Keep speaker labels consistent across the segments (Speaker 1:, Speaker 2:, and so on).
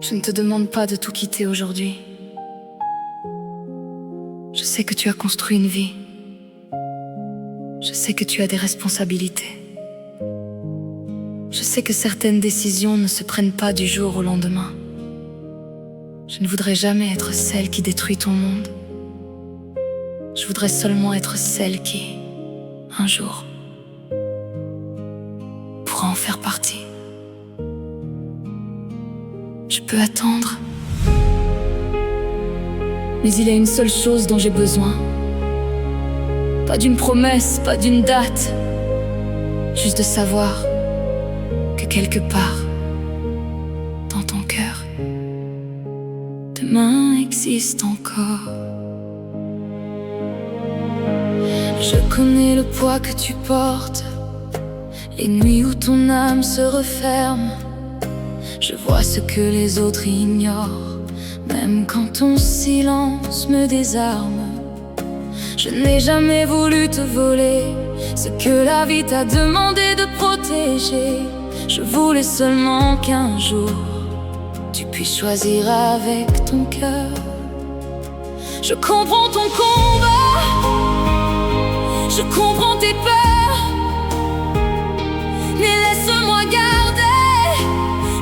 Speaker 1: Je ne te demande pas de tout quitter aujourd'hui. Je sais que tu as construit une vie. Je sais que tu as des responsabilités. Je sais que certaines décisions ne se prennent pas du jour au lendemain. Je ne voudrais jamais être celle qui détruit ton monde. Je voudrais seulement être celle qui, un jour, pourra en faire partie. Je peux attendre. Mais il y a une seule chose dont j'ai besoin. Pas d'une promesse, pas d'une date. Juste de savoir que quelque part, dans ton cœur, demain existe encore. Je connais le poids que tu portes, les nuits où ton âme se referme. Je vois ce que les autres ignorent, même quand ton silence me désarme. Je n'ai jamais voulu te voler ce que la vie t'a demandé de protéger. Je voulais seulement qu'un jour tu puisses choisir avec ton cœur. Je comprends ton combat, je comprends tes peurs, mais laisse-moi garder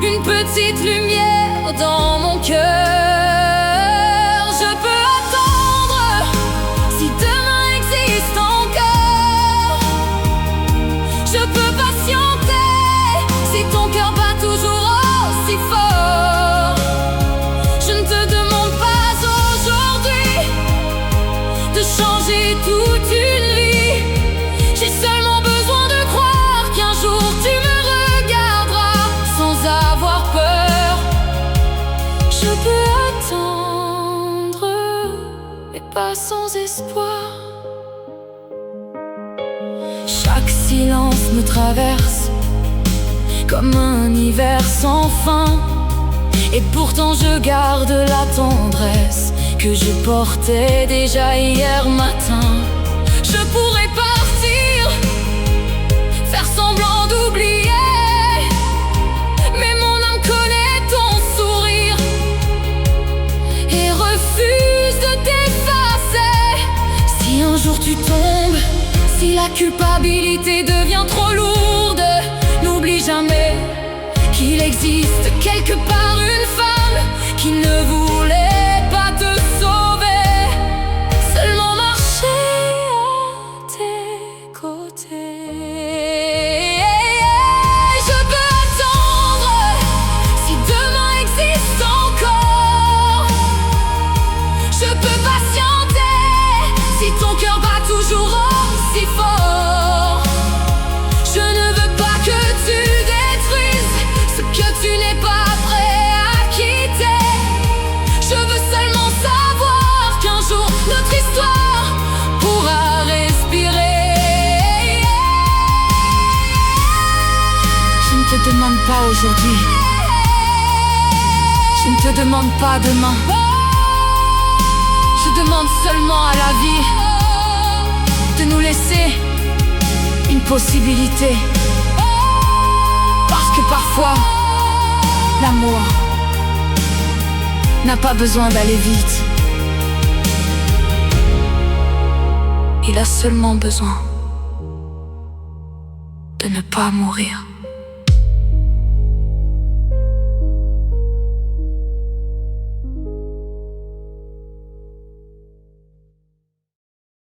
Speaker 1: une petite lumière dans mon cœur. Je peux attendre si demain existe encore. Je peux patienter si ton cœur bat toujours aussi fort. Je ne te demande pas aujourd'hui de changer toute une vie. J'ai seulement besoin de croire qu'un jour tu me regarderas sans avoir peur. Je peux attendre, mais pas sans espoir. Chaque silence me traverse comme un hiver sans fin. Et pourtant je garde la tendresse que je portais déjà hier matin. Je pourrais partir, faire semblant d'oublier, mais mon âme connaît ton sourire et refuse de t'effacer. Si un jour tu tombes, si la culpabilité devient trop lourde, n'oublie jamais qu'il existe quelque part une femme qui ne voulait pas te sauver, seulement marcher à tes côtés. Je peux attendre si demain existe encore. Je peux patienter si ton cœur bat toujours aussi fort. Je ne veux pas que tu détruises ce que tu n'es pas prêt à quitter. Je veux seulement savoir qu'un jour notre histoire pourra respirer. Je ne te demande pas aujourd'hui, je ne te demande pas demain. Je demande seulement à la vie de nous laisser une possibilité. Parce que parfois, l'amour n'a pas besoin d'aller vite. Il a seulement besoin de ne pas mourir.